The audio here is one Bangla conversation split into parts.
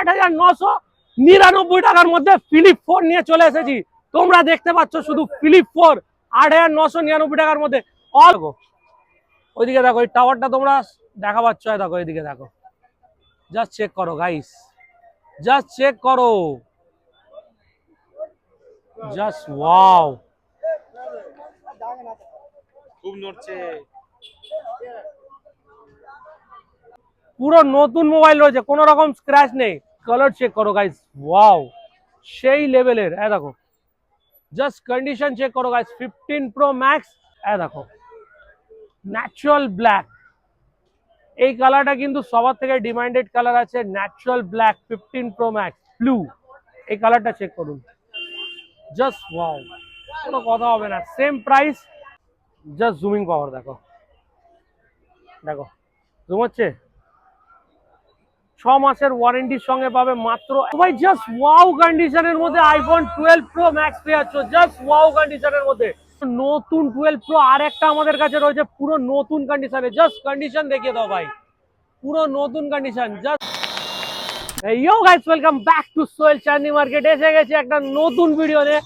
8,999 টাকার মধ্যে ফিলিপ 4 নিয়ে চলে এসেছি। তোমরা দেখতে পাচ্ছ শুধু ফিলিপ 4 8,999 টাকার মধ্যে। অল ওইদিকে দেখো, এই টাওয়ারটা তোমরা দেখা পাচ্ছ, দেখো এইদিকে দেখো, জাস্ট চেক করো গাইস, জাস্ট চেক করো, জাস্ট ওয়াও, খুব নড়ছে। পুরো নতুন মোবাইল রয়েছে, কোনো রকম স্ক্র্যাচ নেই। কালার চেক করো গাইস, ওয়াও, সেই লেভেলের। দেখো জাস্ট কন্ডিশন চেক করো গাইস, 15 Pro Max। দেখো ন্যাচারাল ব্ল্যাক, এই কালারটা কিন্তু সবার থেকে ডিমান্ডেড কালার আছে, natural black 15 Pro Max blue. এই কালারটা চেক করুন, জাস্ট ওয়াও, কোনো কথা হবে না। সেম প্রাইস, জাস্ট জুমিং পাওয়ার দেখো, দেখো জুম হচ্ছে। 6 মাসের ওয়ারেন্টির সঙ্গে পাবে মাত্র ভাই জাস্ট ওয়াও কন্ডিশনের মধ্যে আইফোন 12 Pro Max পেয়ে যাচ্ছ, জাস্ট ওয়াও কন্ডিশনের মধ্যে। নতুন 12 Pro আর একটা আমাদের কাছে রয়েছে পুরো নতুন কন্ডিশনে, জাস্ট কন্ডিশন দেখিয়ে দাও ভাই, পুরো নতুন condition. Just yo guys, welcome back to Sohel Chandni market. এসে গেছি একটা নতুন ভিডিও নিয়ে,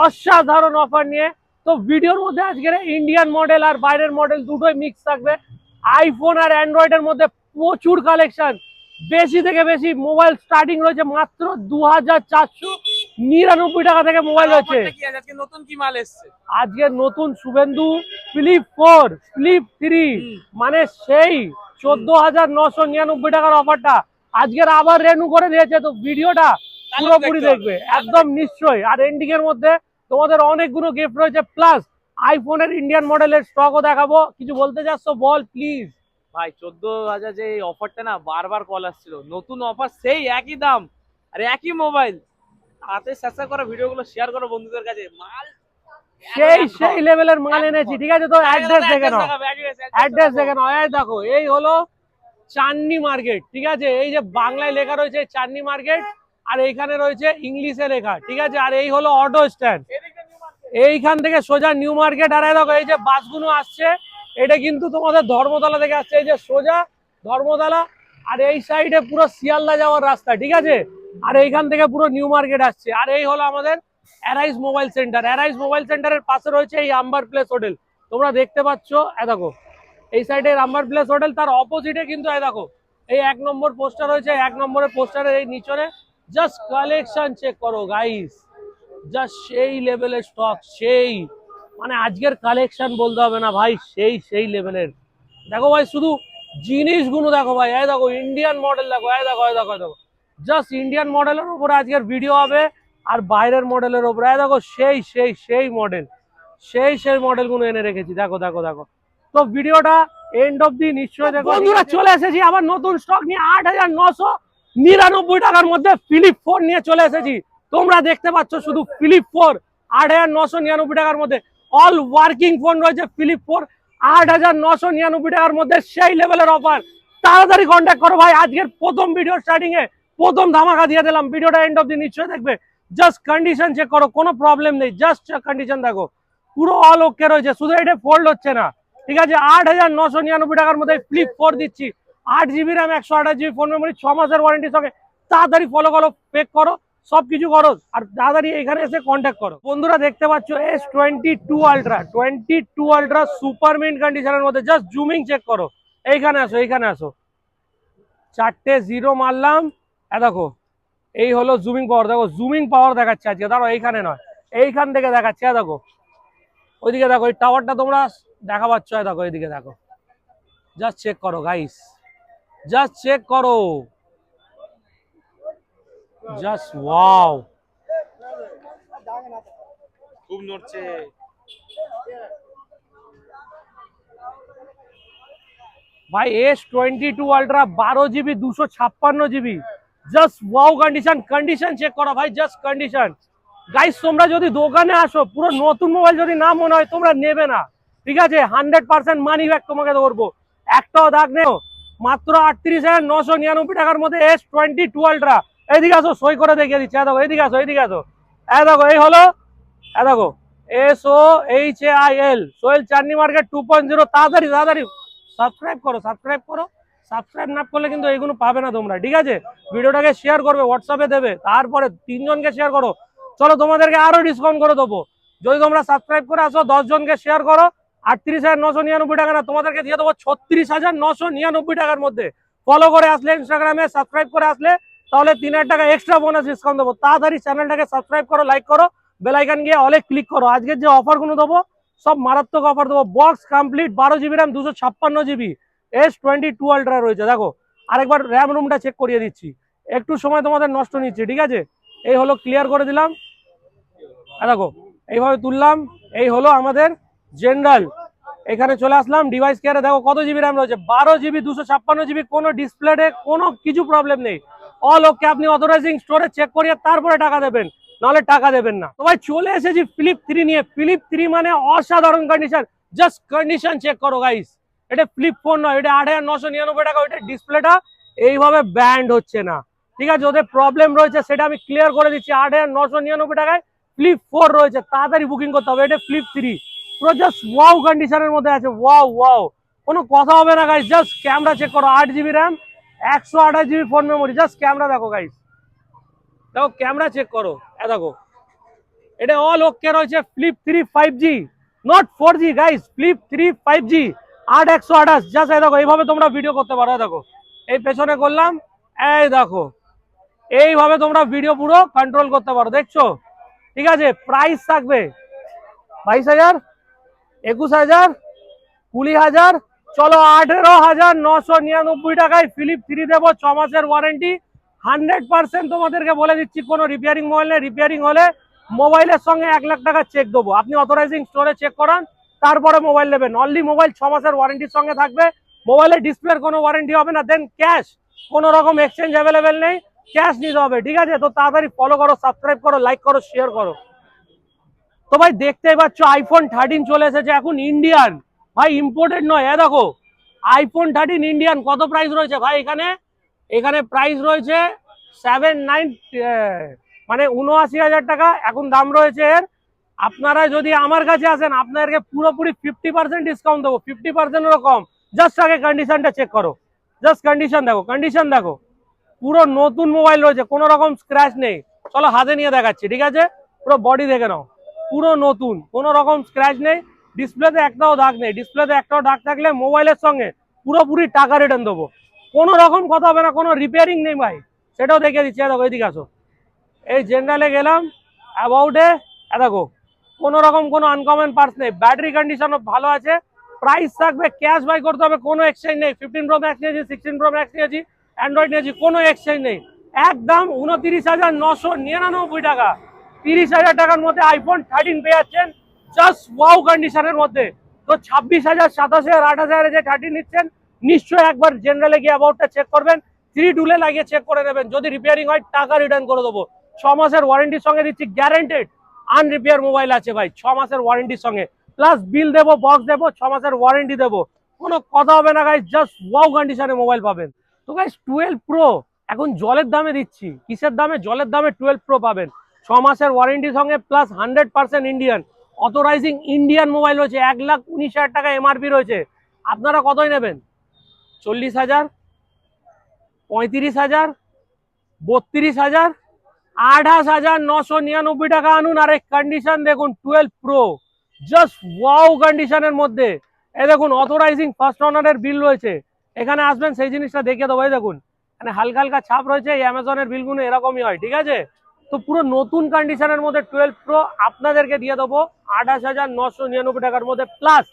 অসাধারণ অফার নিয়ে। তো ভিডিওর মধ্যে আজকের ইন্ডিয়ান মডেল আর বাইরের মডেল দুটোই মিক্স থাকবে। আইফোন আর অ্যান্ড্রয়েডের মধ্যে প্রচুর কালেকশন, বেশি থেকে বেশি মোবাইল স্টার্টিং রয়েছে মাত্র 2,499 টাকা থেকে মোবাইল রয়েছে। আজকে নতুন কি মাল এসছে? আজকে নতুন শুভেন্দু ফ্লিপ 4, ফ্লিপ 3, মানে সেই 14,999 টাকার অফারটা আজকের আবার রেনু করে দিয়েছে। তো ভিডিওটা পুরোপুরি দেখবে একদম নিশ্চয়ই। আর এন্ডিং এর মধ্যে তোমাদের অনেকগুলো গিফট রয়েছে, প্লাস আইফোনের ইন্ডিয়ান মডেলের স্টকও দেখাবো। কিছু বলতে চাচ্ছ বল প্লিজ। ভাই 14,000 যে অফারটা না, বারবার কল আসছিল, নতুন অফার, সেই একই দাম আর একই মোবাইল। হাতে সাবস্ক্রাইব করো, ভিডিওগুলো শেয়ার করো বন্ধুদের কাছে। মাল সেই লেভেলের মাল এনেছি, ঠিক আছে? তো অ্যাড্রেস দেখে নাও, অ্যাড্রেস দেখে নাও। এই দেখো, এই হলো চাঁদনি মার্কেট, ঠিক আছে? এই যে বাংলায় লেখা রয়েছে চাঁদনি মার্কেট, আর এইখানে রয়েছে ইংলিশে লেখা, ঠিক আছে? আর এই হলো অটো স্ট্যান্ড, এইখান থেকে সোজা নিউ মার্কেট। আর দেখো এই যে বাসগুলো আসছে, এটা কিন্তু তোমাদের ধর্মতলা থেকে আসছে, এই যে সোজা ধর্মতলা। আর এই সাইডে পুরো শিয়ালদা যাওয়ার রাস্তা, ঠিক আছে? আর এইখান থেকে পুরো নিউ মার্কেট আসছে। আর এই হলো আমাদের arise mobile centre. Arise mobile সেন্টারের পাশে রয়েছে এই আম্বার প্লেস হোটেল, তোমরা দেখতে পাচ্ছ। দেখো এই সাইডে আম্বার প্লেস হোটেল, তার অপোজিটে কিন্তু দেখো এই 1 নম্বর পোস্টার রয়েছে। 1 নম্বরের পোস্টারের এই নিচনে জাস্ট কালেকশন চেক করো গাইস, জাস্ট সেই লেভেলের স্টক, সেই মানে আজকের কালেকশন বলতে হবে না ভাই, সেই লেভেলের। দেখো ভাই শুধু জিনিসগুলো দেখো ভাই, এই দেখো ইন্ডিয়ান মডেল দেখো, এই দেখো এই দেখো দেখো, জাস্ট ইন্ডিয়ান মডেলের উপরে আজকের ভিডিও হবে, আর বাইরের মডেলের উপরে এই দেখো সেই মডেল, সেই মডেলগুলো এনে রেখেছি। দেখো দেখো দেখো, তো ভিডিওটা এন্ড অব দি নিশ্চয়ই দেখো। বন্ধুরা চলে এসেছি আবার নতুন স্টক নিয়ে, 8,999 টাকার মধ্যে ফিলিপ 4 নিয়ে চলে এসেছি। তোমরা দেখতে পাচ্ছ শুধু ফিলিপ 4 8,999 টাকার মধ্যে। অল ওয়ার্কিং ফোন রয়েছে ফিলিপ 4 8,999 টাকার মধ্যে, সেই লেভেলের অফার। তাড়াতাড়ি কন্ট্যাক্ট করো ভাই, আজকের প্রথম ভিডিও স্টার্টিং এ প্রথম ধামাকা দিয়ে দিলাম। ভিডিওটা এন্ড অব দি নিশ্চয়ই দেখবে, জাস্ট কন্ডিশন চেক করো, কোনো প্রবলেম নেই, জাস্ট কন্ডিশন দেখো, পুরো অল ওকে রয়েছে, শুধু এটা ফোল্ড হচ্ছে না, ঠিক আছে? 8,999 টাকার মধ্যে ফ্লিপ 4 দিচ্ছি, 8GB RAM, 128GB phone memory, 6 মাসের ওয়ারেন্টির সঙ্গে। তাড়াতাড়ি ফলো করো, পেক করো, সবকিছু করো, আর তাড়াতাড়ি এখানে এসে কন্ট্যাক্ট করো। বন্ধুরা দেখতে পাচ্ছ S22 Ultra, 22 Ultra super mint কন্ডিশনের মধ্যে, জাস্ট জুমিং চেক করো। এইখানে আসো, এইখানে আসো, 4টে 0 মারলাম। দেখো এই হলো জুমিং পাওয়ার, দেখো জুমিং পাওয়ার দেখাচ্ছে আজকে। দাঁড়ো এইখানে নয়, এইখান থেকে দেখাচ্ছে। দেখো ওইদিকে দেখো, এই টাওয়ারটা তোমরা দেখা পাচ্ছ, দেখো এইদিকে দেখো, জাস্ট চেক করো গাইস, জাস্ট চেক করো, জাস্ট ওয়াও, খুব নড়ছে। ভাই S22 Ultra 12GB 256GB, just wow condition. Condition check করো ভাই, জাস্ট কন্ডিশন। গাইস তোমরা যদি দোকানে আসো, পুরো নতুন মোবাইল যদি না মনে হয় তোমরা নেবে না, ঠিক আছে? 100% মানি ব্যাক তোমাকে ধরবো, একটাও দাগ নেও। মাত্র 38,999 টাকার মধ্যে S22 Ultra। এইদিকে আসো, সই করে দেখিয়ে দিচ্ছি। দেখো এইদিকে আসো, এইদিকে আসো। দেখো এই হলো, দেখো SOHAIL, সোহেল চাঁদনি মার্কেট 2.0। তাড়াতাড়ি তাড়াতাড়ি সাবস্ক্রাইব করো, সাবস্ক্রাইব করো, সাবস্ক্রাইব না করলে কিন্তু এইগুলো পাবে না তোমরা, ঠিক আছে? ভিডিওটাকে শেয়ার করবে, হোয়াটসঅ্যাপে দেবে, তারপরে 3 জনকে শেয়ার করো। চলো তোমাদেরকে আরো ডিসকাউন্ট করে দেবো। যদি তোমরা সাবস্ক্রাইব করে আসো, 10 জনকে শেয়ার করো, 38,999 টাকা না, তোমাদেরকে দিয়ে দেবো 36,999 টাকার মধ্যে। ফলো করে আসলে ইনস্টাগ্রামে, সাবস্ক্রাইব করে আসলে, তাহলে 3,000 টাকা এক্সট্রা বোনাস ডিসকাউন্ট দেবো। তাড়াতাড়ি চ্যানেলটাকে সাবস্ক্রাইব করো, লাইক করো, বেল আইকন গিয়ে অলে ক্লিক করো। আজকের যে অফারগুলো দেবো সব মারাত্মক অফার দেবো। Box complete 12 GB RAM, 256 GB, S22 ultra রয়েছে। দেখো আরেকবার র্যাম রুমটা চেক করিয়ে দিচ্ছি, একটু সময় তোমাদের নষ্ট নিচ্ছে, ঠিক আছে? এই হলো, ক্লিয়ার করে দিলাম। দেখো এইভাবে তুললাম, এই হলো আমাদের জেনারেল। এখানে চলে আসলাম ডিভাইস কেয়ারে, দেখো কত জিবি র্যাম রয়েছে, 12 GB, 256 GB। কোনো ডিসপ্লেতে কোনো কিছু প্রবলেম নেই। অল ওকে। আপনি অথরাইজিং স্টোরে চেক করিয়ে তারপরে টাকা দেবেন, নাহলে টাকা দেবেন না। তো ভাই চলে এসেছি ফ্লিপ 3 নিয়ে। ফ্লিপ 3 মানে অসাধারণ কন্ডিশন। জাস্ট কন্ডিশন চেক করো গাইস, এটা ফ্লিপ ফোন নয়, এটা 8,999 টাকা। ওইটা ডিসপ্লেটা এইভাবে ব্যান্ড হচ্ছে না, ঠিক আছে? ওদের প্রবলেম রয়েছে, সেটা আমি ক্লিয়ার করে দিচ্ছি। 8,999 টাকায় ফ্লিপ 4 রয়েছে, তাড়াতাড়ি বুকিং করতে হবে। এটা ফ্লিপ 3 পুরো জাস্ট ওয়াও কন্ডিশনের মধ্যে আছে। ওয়াও ওয়াও, কোনো কথা হবে না গাইস। জাস্ট ক্যামেরা চেক করো, 8 GB RAM, 128 GB phone memory. Just camera দেখো গাইস, দেখো ক্যামেরা চেক করো। দেখো এটা অল ওকে রয়েছে। Flip 3 5G, not 4G guys. Flip 3 5G, 8/128। Just দেখো এইভাবে তোমরা ভিডিও করতে পারো। দেখো এই পেছনে করলাম, এই দেখো এইভাবে তোমরা ভিডিও পুরো কন্ট্রোল করতে পারো, দেখছো? ঠিক আছে। প্রাইস থাকবে 22,000, 21,000, 20,000। চলো 18,999 টাকায় ফিলিপ 3 দেবো, 6 মাসের ওয়ারেন্টি। 100% তোমাদেরকে বলে দিচ্ছি, কোনো রিপেয়ারিং মোবাইল নেই। রিপেয়ারিং হলে মোবাইলের সঙ্গে 1 লাখ টাকা চেক দেবো। আপনি অথরাইজিং স্টোরে চেক করান, তারপরে মোবাইল নেবেন। অনলি মোবাইল 6 মাসের ওয়ারেন্টির সঙ্গে থাকবে। মোবাইলের ডিসপ্লের কোনো ওয়ারেন্টি হবে না। দেন ক্যাশ, কোনো রকম এক্সচেঞ্জ অ্যাভেলেবেল নেই, ক্যাশ নিতে হবে, ঠিক আছে? তো তাড়াতাড়ি ফলো করো, সাবস্ক্রাইব করো, লাইক করো, শেয়ার করো। তো ভাই দেখতেই পাচ্ছ আইফোন 13 চলে এসেছে এখন, ইন্ডিয়ান ভাই, ইম্পোর্টেড নয়। দেখো আইফোন 13 ইন্ডিয়ান। কত প্রাইস রয়েছে ভাই এখানে? এখানে প্রাইস রয়েছে 79, মানে 79,000 টাকা এখন দাম রয়েছে এর। আপনারা যদি আমার কাছে আসেন, আপনাদেরকে পুরোপুরি 50% ডিসকাউন্ট দেবো, 50%-এরও কম। জাস্ট আগে কন্ডিশনটা চেক করো, জাস্ট কন্ডিশন দেখো, কন্ডিশন দেখো। পুরো নতুন মোবাইল রয়েছে, কোনো রকম স্ক্র্যাচ নেই। চলো হাতে নিয়ে দেখাচ্ছি, ঠিক আছে? পুরো বডি দেখে নাও, পুরো নতুন, কোনো রকম স্ক্র্যাচ নেই। ডিসপ্লেতে একটাও দাগ নেই। ডিসপ্লেতে একটাও দাগ থাকলে মোবাইলের সঙ্গে পুরোপুরি টাকা রিটার্ন দেবো, কোনো রকম কথা হবে না। কোনো রিপেয়ারিং নেই ভাই, সেটাও দেখে দিচ্ছি। দেখো এইদিকে আসো, এই জেনারেলে গেলাম, অ্যাবাউটে দেখো কোনো রকম কোনো আনকমন পার্টস নেই। ব্যাটারি কন্ডিশনও ভালো আছে। প্রাইস থাকবে, ক্যাশ বাই করতে হবে, কোনো এক্সচেঞ্জ নেই। 15 Pro Max নিয়েছি, 16 Pro Max নিয়েছি, অ্যান্ড্রয়েড নিয়েছি, কোনো এক্সচেঞ্জ নেই। একদম 29,999 টাকা। 30,000 টাকার মধ্যে আইফোন 13 পেয়ে যাচ্ছেন, জাস্ট ওয়াও কন্ডিশনের মধ্যে। তো 26,000, 27,000, 28,000 যে 13 নিচ্ছেন, নিশ্চয়ই একবার জেনারেলে গিয়ে অ্যাবাউটটা চেক করবেন। 3 টুলে লাগিয়ে চেক করে নেবেন। যদি রিপেয়ারিং হয় টাকা রিটার্ন করে দেবো। 6 মাসের ওয়ারেন্টির সঙ্গে দিচ্ছি, গ্যারান্টেড। আনরিপেয়ার মোবাইল আছে ভাই, 6 মাসের ওয়ারেন্টির সঙ্গে, প্লাস বিল দেবো, বক্স দেবো, 6 মাসের ওয়ারেন্টি দেবো। কোনো কথা হবে না গাইস, জাস্ট ওয়াও কন্ডিশনে মোবাইল পাবেন। তো গাইস 12 Pro এখন জলের দামে দিচ্ছি। কিসের দামে? জলের দামে 12 Pro পাবেন, 6 মাসের ওয়ারেন্টির সঙ্গে, plus 100% Indian. Authorising Indian mobile রয়েছে। 1,19,000 টাকা এমআরপি রয়েছে। আপনারা কতই নেবেন? 40,000, 35,000, 32,000, 28,999 টাকা আনুন। আর এই কন্ডিশন দেখুন, 12 Pro জাস্ট ওয়াও কন্ডিশনের মধ্যে। এই দেখুন অথরাইজিং ফার্স্ট অনারের বিল রয়েছে। এখানে আসবেন, সেই জিনিসটা দেখিয়ে দেবো। এই দেখুন মানে হালকা হালকা ছাপ রয়েছে। এই অ্যামাজনের বিলগুলো এরকমই হয়, ঠিক আছে? তো পুরো নতুন কন্ডিশনের মধ্যে 12 Pro আপনাদেরকে দিয়ে দেবো 28,999 টাকার মধ্যে, প্লাস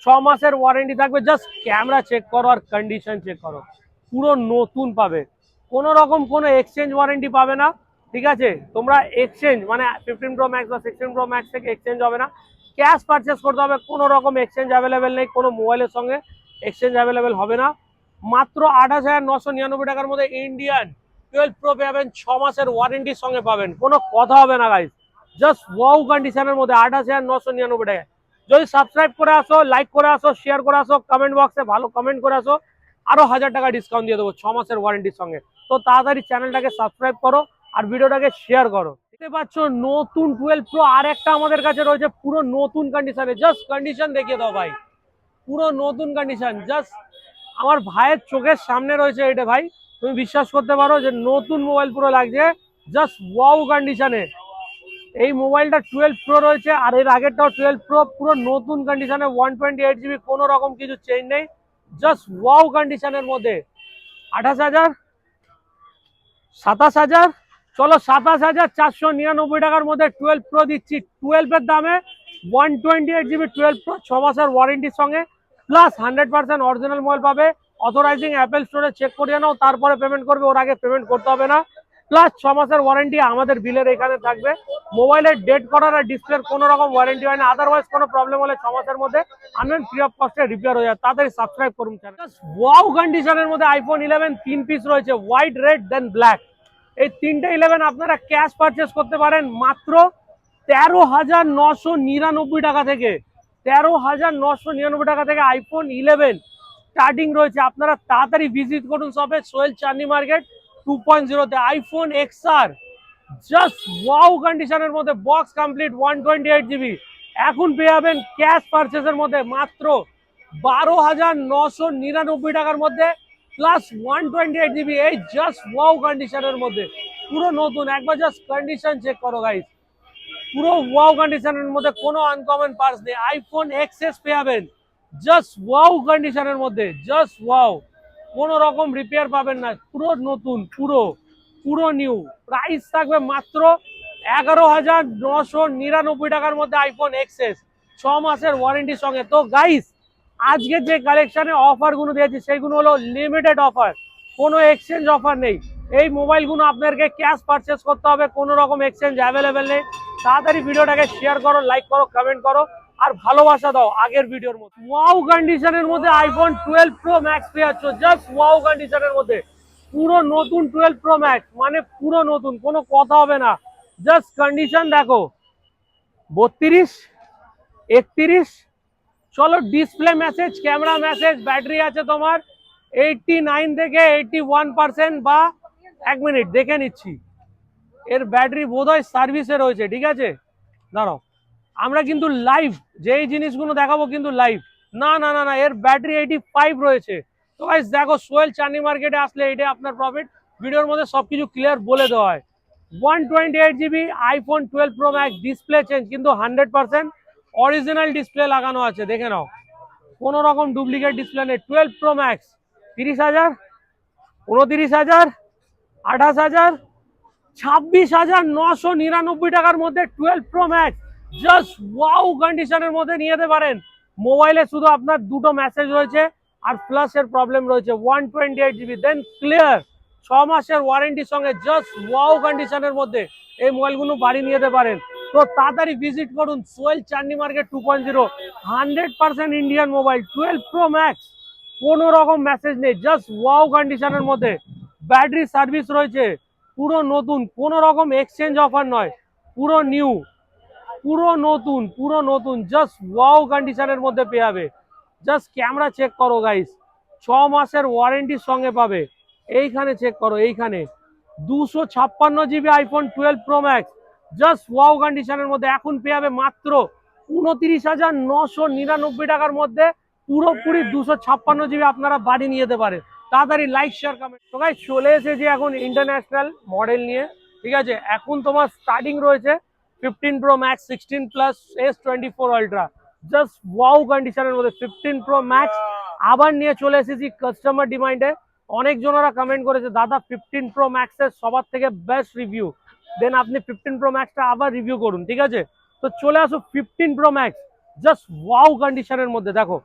6 মাসের ওয়ারেন্টি থাকবে। জাস্ট ক্যামেরা চেক করো আর কন্ডিশন চেক করো, পুরো নতুন পাবে। কোনো রকম কোনো এক্সচেঞ্জ ওয়ারেন্টি পাবে না, ঠিক আছে? তোমরা এক্সচেঞ্জ মানে 15 Pro Max বা 16 Pro Max থেকে এক্সচেঞ্জ হবে না, ক্যাশ পারচেস করতে হবে। কোনো রকম এক্সচেঞ্জ অ্যাভেলেবেল নেই, কোনো মোবাইলের সঙ্গে এক্সচেঞ্জ অ্যাভেলেবেল হবে না। মাত্র 28,999 টাকার মধ্যে ইন্ডিয়ান 12 Pro পাবেন, 6 মাসের ওয়ারেন্টির সঙ্গে পাবেন। কোনো কথা হবে না গাইস, জাস্ট ওয়াও কন্ডিশনের মধ্যে 28,999 টাকায়। যদি সাবস্ক্রাইব করে আসো, লাইক করে আসো, শেয়ার করে আসো, কমেন্ট বক্সে ভালো কমেন্ট করে আসো, আরো 1,000 টাকা ডিসকাউন্ট দিয়ে দেবো 6 মাসের ওয়ারেন্টির সঙ্গে। তো তাড়াতাড়ি চ্যানেলটাকে সাবস্ক্রাইব করো আর ভিডিওটাকে শেয়ার করো। দেখতে পাচ্ছ নতুন 12 Pro আর একটা আমাদের কাছে রয়েছে, পুরো নতুন কন্ডিশনে। জাস্ট কন্ডিশন দেখিয়ে দাও ভাই, পুরো নতুন কন্ডিশন। জাস্ট আমার ভাইয়ের চোখের সামনে রয়েছে এটা ভাই, তুমি বিশ্বাস করতে পারো যে নতুন মোবাইল পুরো লাগছে, জাস্ট ওয়াও কন্ডিশনে। এই মোবাইলটা 12 প্রো রয়েছে, আর এর আগেরটাও 12 প্রো, পুরো নতুন কন্ডিশনে, 128 জিবি, কোনো রকম কিছু চেঞ্জ নেই, জাস্ট ওয়াও কন্ডিশনের মধ্যে। 28,000, 27,000, চলো 27,499 টাকার মধ্যে 12 প্রো দিচ্ছি। 12-এর দামে 128 জিবি 12 প্রো, 6 মাসের ওয়ারেন্টির সঙ্গে, প্লাস 100% অরিজিনাল মোবাইল পাবে। অথরাইজিং অ্যাপেল স্টোরে চেক করিয়ে নাও, তারপরে পেমেন্ট করবে, ওর আগে পেমেন্ট করতে হবে না। প্লাস 6 মাসের ওয়ারেন্টি আমাদের বিলের এখানে থাকবে। মোবাইলের ডেট করার আর ডিসপ্লের কোনো রকম ওয়ারেন্টি হয় না। আদারওয়াইজ কোনো প্রবলেম হলে 6 মাসের মধ্যে আনবেন, ফ্রি অফ কস্টে রিপেয়ার হয়ে যায়। তাড়াতাড়ি সাবস্ক্রাইব করুন চ্যানেল। ওয়াও কন্ডিশনের মধ্যে আইফোন 11 3 পিস রয়েছে, হোয়াইট, রেড, দেন ব্ল্যাক। এই তিনটে 11 আপনারা ক্যাশ পারচেস করতে পারেন মাত্র 13,999 টাকা থেকে। 13,999 টাকা থেকে আইফোন 11 স্টার্টিং রয়েছে। আপনারা তাড়াতাড়ি ভিজিট করুন শপে, সোহেল চাঁদনি মার্কেট 2.0-তে। আইফোন XR জাস্ট ওয়াও কন্ডিশনের মধ্যে, বক্স কমপ্লিট, 128 জিবি, এখন পেয়ে যাবেন ক্যাশ পারচেসের মধ্যে মাত্র 12,999 টাকার মধ্যে, প্লাস 128 জিবি, এই জাস্ট ওয়াও কন্ডিশনের মধ্যে, পুরো নতুন। একবার জাস্ট কন্ডিশন চেক করো গাইস, পুরো ওয়াও কন্ডিশনের মধ্যে, কোনো আনকমন পার্টস নেই। আইফোন XS পেয়ে যাবেন জাস্ট ওয়াও কন্ডিশনের মধ্যে, জাস্ট ওয়াও, কোনো রকম রিপেয়ার পাবেন না, পুরো নতুন, পুরো পুরো নিউ। প্রাইস থাকবে মাত্র 11,999 টাকার মধ্যে আইফোন XS, 6 মাসের ওয়ারেন্টির সঙ্গে। তো গাইস, আজকে যে কালেকশনে অফারগুলো দিয়েছি সেইগুলো হলো লিমিটেড অফার, কোনো এক্সচেঞ্জ অফার নেই। এই মোবাইলগুলো আপনাদেরকে ক্যাশ পারচেস করতে হবে, কোনো রকম এক্সচেঞ্জ অ্যাভেলেবেল নেই। তাড়াতাড়ি ভিডিওটাকে শেয়ার করো, লাইক করো, কমেন্ট করো, আর ভালোবাসা দাও আগের ভিডিওর মতো। ওয়াও কন্ডিশনের মধ্যে আইফোন 12 প্রো ম্যাক্স পেয়ে যাচ্ছ, জাস্ট ওয়াও কন্ডিশনের মধ্যে, পুরো নতুন 12 প্রো ম্যাক্স, মানে পুরো নতুন, কোনো কথা হবে না। জাস্ট কন্ডিশন দেখো, 32, 31, চলো display message, camera message, battery আছে তোমার 89 থেকে 81%, বা 1 মিনিট দেখে নিচ্ছি, এর ব্যাটারি বোধহয় সার্ভিসে রয়েছে, ঠিক আছে। দাঁড়াও, আমরা কিন্তু লাইভ যেই জিনিসগুলো দেখাবো কিন্তু লাইভ, না না না না, এর ব্যাটারি 85 রয়েছে। তো গাইস দেখো, সোহেল চাঁদনি মার্কেটে আসলে এটাই আপনার প্রফিট, ভিডিওর মধ্যে সবকিছু ক্লিয়ার বলে দেওয়া হয়। 128 GB iPhone 12 pro max, display change কিন্তু 100% অরিজিনাল ডিসপ্লে লাগানো আছে, দেখে নাও, কোনো রকম ডুপ্লিকেট ডিসপ্লে নেই। 12 প্রো ম্যাক্স 30,000, 29,000, 28,000, 26,999 টাকার মধ্যে 12 প্রো ম্যাক্স, জাস্ট ওয়াও কন্ডিশনের মধ্যে নিয়ে যেতে পারেন। মোবাইলে শুধু আপনার দুটো মেসেজ রয়েছে আর ফ্ল্যাশের প্রবলেম রয়েছে, 128 জিবি, দেন ক্লিয়ার, 6 মাসের ওয়ারেন্টির সঙ্গে, জাস্ট ওয়াও কন্ডিশনের মধ্যে এই মোবাইলগুলো বাড়ি নিয়ে যেতে পারেন। তো তাড়াতাড়ি ভিজিট করুন Sohel Chandni market 2.0, 100% Indian mobile, 12 pro max, কোনো রকম মেসেজ নেই, জাস্ট ওয়াও কন্ডিশনের মধ্যে, ব্যাটারি সার্ভিস রয়েছে, পুরো নতুন, কোনো রকম এক্সচেঞ্জ অফার নয়, পুরো নিউ, পুরো নতুন, পুরো নতুন, জাস্ট ওয়াও কন্ডিশনের মধ্যে পেয়ে যাবে। জাস্ট ক্যামেরা চেক করো গাইস, 6 মাসের ওয়ারেন্টির সঙ্গে পাবে। এইখানে চেক করো, এইখানে 256 GB iPhone 12 pro max, just wow কন্ডিশনের মধ্যে, এখন পেয়ে যাবে মাত্র 29,999 টাকার মধ্যে, পুরোপুরি 256 জিবি আপনারা বাড়ি নিয়ে যেতে পারেন। তাড়াতাড়ি লাইক, শেয়ার, কমেন্ট। তো গাইস চলে এসেছি এখন ইন্টারন্যাশনাল মডেল নিয়ে, ঠিক আছে। এখন তোমার স্টার্টিং রয়েছে 15 pro max, 16+ S24 ultra, just wow কন্ডিশনের মধ্যে 15 প্রো ম্যাক্স। আবার নিয়ে চলে এসেছি কাস্টমার ডিমান্ডে, অনেকজনেরা কমেন্ট করেছে দাদা 15 প্রো ম্যাক্সের সবার থেকে বেস্ট রিভিউ, দেন আপনি 15 প্রো ম্যাক্সটা আবার রিভিউ করুন, ঠিক আছে। তো চলে আসো 15 প্রো ম্যাক্স, জাস্ট ওয়াও কন্ডিশনের মধ্যে, দেখো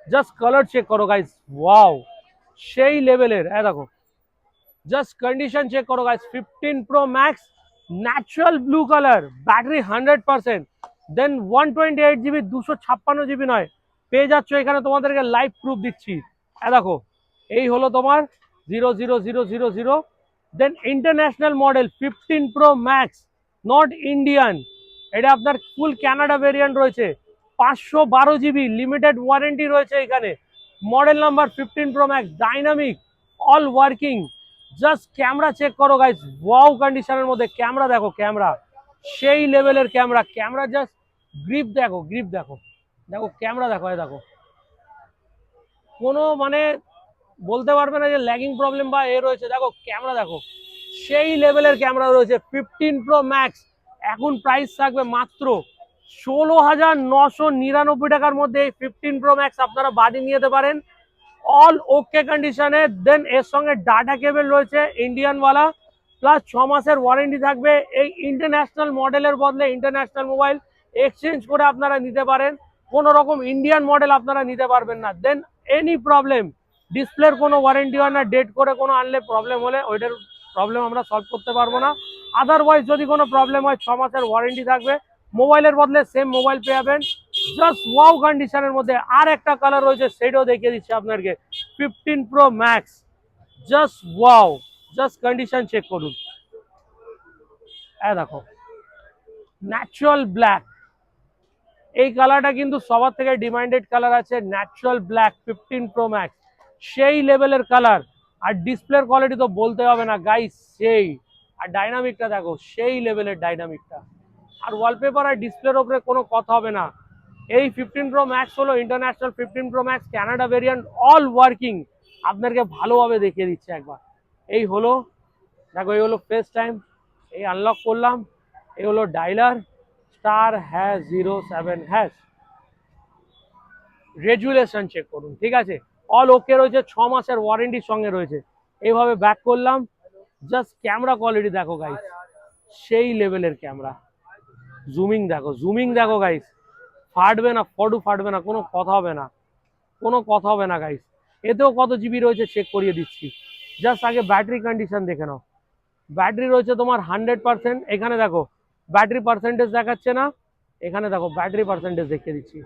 জাস্ট কালার চেক করো গাইস, ওয়াও, সেই লেভেলের, দেখো জাস্ট কন্ডিশন চেক করো guys. 15 pro max, natural blue colour, battery 100%, দেন 128 জিবি, 256 জিবি নয়, পেয়ে যাচ্ছ এখানে, তোমাদেরকে লাইভ প্রুফ দিচ্ছি, দেখো এই হলো তোমার 00000, then international model 15 pro max, not Indian, এটা আপনার ফুল ক্যানাডা ভেরিয়েন্ট রয়েছে, 512 জিবি, লিমিটেড ওয়ারেন্টি রয়েছে এখানে, model number 15 pro max, dynamic, all working, just camera check করো গাইস, ওয়াও কন্ডিশনের মধ্যে, ক্যামেরা দেখো, ক্যামেরা সেই লেভেলের ক্যামেরা, ক্যামেরা জাস্ট গ্রিপ দেখো, গ্রিপ দেখো, দেখো ক্যামেরা দেখো, দেখো কোনো মানে বলতে পারবে না যে ল্যাগিং প্রবলেম বা এ রয়েছে। দেখো ক্যামেরা দেখো, সেই লেভেলের ক্যামেরা রয়েছে। 15 প্রো ম্যাক্স এখন প্রাইস থাকবে মাত্র 16,999 টাকার মধ্যে। এই 15 প্রো ম্যাক্স আপনারা বাড়ি নিয়ে যেতে পারেন অল ওকে কন্ডিশনে। দেন এর সঙ্গে ডাটা কেবল রয়েছে ইন্ডিয়ান ওয়ালা, প্লাস 6 মাসের ওয়ারেন্টি থাকবে। এই ইন্টারন্যাশনাল মডেলের বদলে ইন্টারন্যাশনাল মোবাইল এক্সচেঞ্জ করে আপনারা নিতে পারেন, কোনো রকম ইন্ডিয়ান মডেল আপনারা নিতে পারবেন না। দেন এনি প্রবলেম, ডিসপ্লের কোনো ওয়ারেন্টি হয় না, ডেট করে কোনো আনলে প্রবলেম হলে ওইটার প্রবলেম আমরা সলভ করতে পারবো না। আদারওয়াইজ যদি কোনো প্রবলেম হয় 6 মাসের ওয়ারেন্টি থাকবে, মোবাইলের বদলে সেম মোবাইল পেয়ে যাবেন জাস্ট ওয়াও কন্ডিশনের মধ্যে। আর একটা কালার রয়েছে, সেটাও দেখিয়ে দিচ্ছি আপনাদেরকে। 15 pro max just wow, just condition check করুন। দেখো ন্যাচারাল ব্ল্যাক, এই কালারটা কিন্তু সবার থেকে ডিমান্ডেড কালার আছে। ন্যাচারাল ব্ল্যাক 15 প্রো ম্যাক্স সেই লেভেলের কালার। আর ডিসপ্লের কোয়ালিটি তো বলতে হবে না গাইস, সেই। আর ডাইনামিকটা দেখো, সেই লেভেলের ডাইনামিকটা। আর ওয়ালপেপার আর ডিসপ্লের ওপরে কোনো কথা হবে না। এই 15 প্রো ম্যাক্স হলো international 15 pro max Canada variant, all working. আপনাদেরকে ভালোভাবে দেখিয়ে দিচ্ছে একবার। এই হলো দেখো, এই হলো ফেস টাইম, এই আনলক করলাম, এই হলো ডায়লার *#07#। রেজুলেশন চেক করুন, ঠিক আছে, অল ওকে রয়েছে, 6 মাসের ওয়ারেন্টির সঙ্গে রয়েছে। এইভাবে ব্যাক করলাম, জাস্ট ক্যামেরা কোয়ালিটি দেখো গাইস, সেই লেভেলের ক্যামেরা। জুমিং দেখো, জুমিং দেখো গাইস, ফাটবে না, ফটো ফাটবে না, কোনো কথা হবে না, কোনো কথা হবে না গাইস। এতেও কত জিবি রয়েছে চেক করিয়ে দিচ্ছি। জাস্ট আগে ব্যাটারি কন্ডিশন দেখে নাও। ব্যাটারি রয়েছে তোমার 100%। এখানে দেখো ব্যাটারি পার্সেন্টেজ দেখাচ্ছে না, এখানে দেখো ব্যাটারি পার্সেন্টেজ দেখিয়ে দিচ্ছি,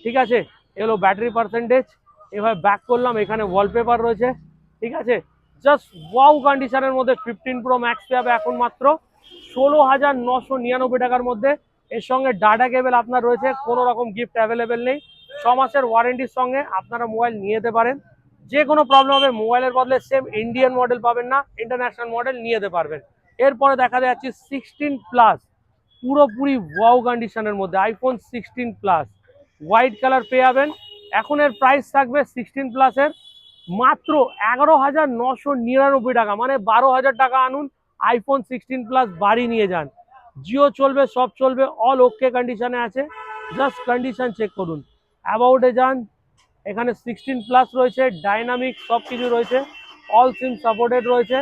ঠিক আছে। এগুলো ব্যাটারি পার্সেন্টেজ। এভাবে ব্যাক করলাম, এখানে ওয়ালপেপার রয়েছে, ঠিক আছে। জাস্ট ওয়াও কন্ডিশনের মধ্যে 15 প্রো ম্যাক্স পাবে এখন মাত্র 16,999 টাকার মধ্যে। এর সঙ্গে ডাটা কেবল আপনার রয়েছে, কোনো রকম গিফট অ্যাভেলেবেল নেই। 6 মাসের ওয়ারেন্টির সঙ্গে আপনারা মোবাইল নিয়ে যেতে পারেন। যে কোনো প্রবলেম হবে মোবাইলের বদলে সেম ইন্ডিয়ান মডেল পাবেন না, ইন্টারন্যাশনাল মডেল নিয়ে যেতে পারবেন। এরপরে দেখা যাচ্ছে 16 প্লাস, পুরোপুরি ওয়াও কন্ডিশনের মধ্যে আইফোন 16 প্লাস হোয়াইট কালার পেয়ে যাবেন। এখন এর প্রাইস থাকবে 16 প্লাসের মাত্র 11,999 টাকা, মানে 12,000 টাকা আনুন, আইফোন 16 প্লাস বাড়ি নিয়ে যান। জিও চলবে, সব চলবে, অল ওকে কন্ডিশনে আছে। জাস্ট কন্ডিশন চেক করুন। অ্যাবাউটে যান, এখানে 16 প্লাস রয়েছে, ডাইনামিক সব কিছু রয়েছে, অল সিম সাপোর্টেড রয়েছে।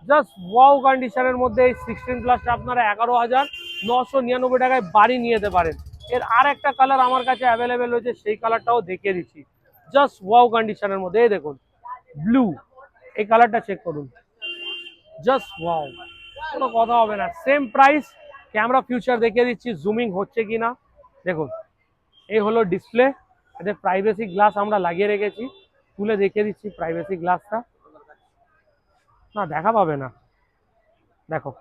জাস্ট ওয়াও কন্ডিশনের মধ্যে এই 16 প্লাসটা আপনারা 11,999 টাকায় বাড়ি নিয়ে যেতে পারেন। এর আর একটা কালার আমার কাছে অ্যাভেলেবেল রয়েছে, সেই কালারটাও দেখিয়ে দিচ্ছি। জাস্ট ওয়াও কন্ডিশনের মধ্যে, এই দেখুন ব্লু, এই কালারটা চেক করুন, জাস্ট ওয়াও, কোনো কথা হবে না। সেম প্রাইস, ক্যামেরা ফিউচার দেখিয়ে দিচ্ছি, জুমিং হচ্ছে কি না দেখুন। এই হলো ডিসপ্লে, এতে প্রাইভেসি গ্লাস আমরা লাগিয়ে রেখেছি, তুলে দেখিয়ে দিচ্ছি প্রাইভেসি গ্লাসটা। না দেখা পাবে না, দেখো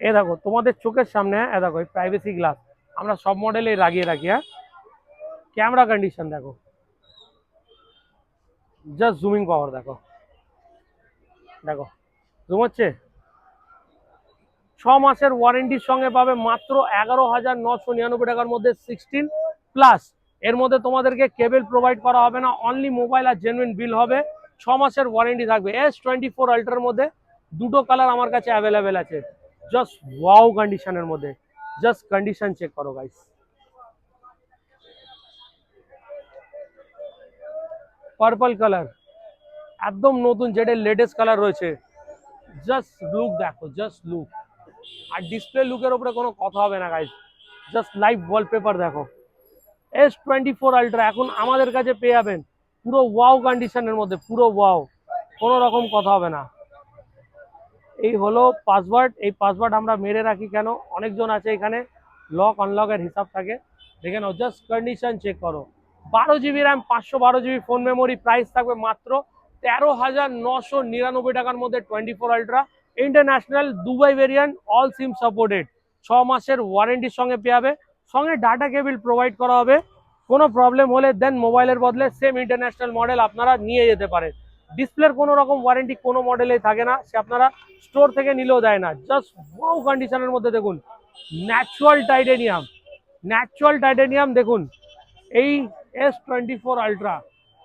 এ দেখো তোমাদের চোখের সামনে, হ্যাঁ দেখো এই প্রাইভেসি গ্লাস আমরা সব মডেলে লাগিয়ে রাখি। হ্যাঁ, ক্যামেরা কন্ডিশন দেখো, জাস্ট জুমিং পাওয়ার দেখো, দেখো জুম হচ্ছে। 6 মাসের ওয়ারেন্টির সঙ্গে পাবে মাত্র 11,999 টাকার মধ্যে 16 প্লাস। এর মধ্যে তোমাদেরকে কেবল প্রোভাইড করা হবে না, অনলি মোবাইল আর জেনুইন বিল হবে। 6 মাসের ওয়ারেন্টি থাকবে। S24 আল্ট্রার মধ্যে দুটো কালার আমার কাছে অ্যাভেলেবেল আছে, জাস্ট ওয়াও কন্ডিশনের মধ্যে। জাস্ট কন্ডিশন চেক করো গাইস, পার্পল কালার একদম নতুন, যেটা লেটেস্ট কালার রয়েছে। জাস্ট লুক দেখো, জাস্ট লুক। আর ডিসপ্লে লুকের উপরে কোনো কথা হবে না গাইস, জাস্ট লাইভ ওয়ালপেপার দেখো। S24 আল্ট্রা এখন আমাদের কাছে পেয়ে যাবেন পুরো ওয়াও কন্ডিশনের মধ্যে, পুরো ওয়াও, কোনো রকম কথা হবে না। এই হলো পাসওয়ার্ড, এই পাসওয়ার্ড আমরা মেরে রাখি কেন, অনেকজন আছে এখানে লক আনলকের হিসাব থাকে, দেখে নাও। জাস্ট কন্ডিশন চেক করো। 12 GB RAM, 512 GB phone memory, price থাকবে মাত্র 13,999 টাকার মধ্যে 24 ultra international Dubai variant, all SIM supported. 6 মাসের ওয়ারেন্টির সঙ্গে পেয়ে যাবে, সঙ্গে ডাটা কেবল প্রোভাইড করা হবে। কোনো প্রবলেম হলে দেন মোবাইলের বদলে সেম ইন্টারন্যাশনাল মডেল আপনারা নিয়ে যেতে পারেন। ডিসপ্লের কোনো রকম ওয়ারেন্টি কোনো মডেলেই থাকে না, সে আপনারা স্টোর থেকে নিলেও দেয় না। জাস্ট ওয়াও কন্ডিশনের মধ্যে দেখুন, ন্যাচারাল টাইটেনিয়াম, ন্যাচারাল টাইটেনিয়াম দেখুন। এই S24 আল্ট্রা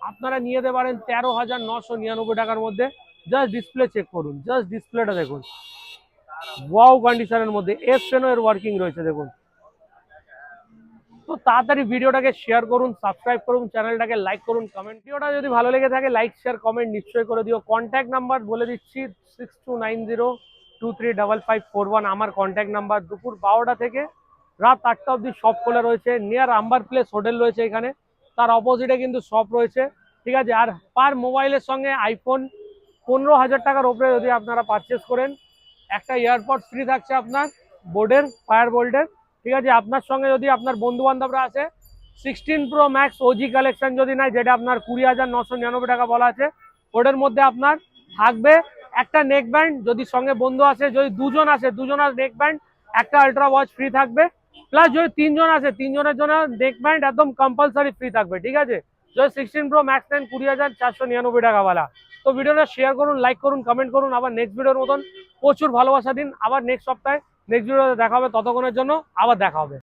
আপনারা নিয়ে যেতে পারেন 13,999 টাকার মধ্যে। জাস্ট ডিসপ্লে চেক করুন, জাস্ট ডিসপ্লেটা দেখুন, ওয়াও কন্ডিশনের মধ্যে, এস পেনও এর ওয়ার্কিং রয়েছে দেখুন। তো তাড়াতাড়ি ভিডিওটাকে শেয়ার করুন, সাবস্ক্রাইব করুন, চ্যানেলটাকে লাইক করুন, কমেন্ট। ভিডিওটা যদি ভালো লেগে থাকে লাইক শেয়ার কমেন্ট নিশ্চয়ই করে দিও। কন্ট্যাক্ট নাম্বার বলে দিচ্ছি 6290235541 আমার কন্ট্যাক্ট নাম্বার। দুপুর 12টা থেকে রাত 8টা অবধি শপ খোলা রয়েছে। নিয়ার আম্বার প্লেস হোটেল রয়েছে এখানে, তার অপোজিটে কিন্তু শপ রয়েছে, ঠিক আছে। আর পার মোবাইলের সঙ্গে আইফোন 15,000 টাকার ওপরে যদি আপনারা পারচেস করেন, একটা এয়ারপড ফ্রি থাকছে আপনার বোর্ডের, ফায়ার বোল্টের, ঠিক আছে। আপনার সঙ্গে যদি আপনার বন্ধু বান্ধবরা আছে, 16 প্রো ম্যাক্স ওজি কালেকশন যদি নেয়, যেটা আপনার 20,999 টাকা বলা আছে, ওটার মধ্যে আপনার থাকবে একটা নেক ব্যান্ড, যদি সঙ্গে বন্ধু আছে, যদি দুজন আসে দুজনের নেক ব্যান্ড, একটা আল্ট্রা ওয়াচ ফ্রি থাকবে, প্লাস যদি তিনজন আসে তিনজনের জন্য নেক ব্যান্ড একদম কম্পালসারি ফ্রি থাকবে, ঠিক আছে। যদি 16 প্রো ম্যাক্স নেন 20,499 টাকাওয়ালা। তো ভিডিওটা শেয়ার করুন, লাইক করুন, কমেন্ট করুন। আবার নেক্সট ভিডিওর মতন প্রচুর ভালোবাসা দিন। আবার নেক্সট সপ্তাহে নেক্সট ভিডিওতে দেখা হবে, ততক্ষণের জন্য আবার দেখা হবে।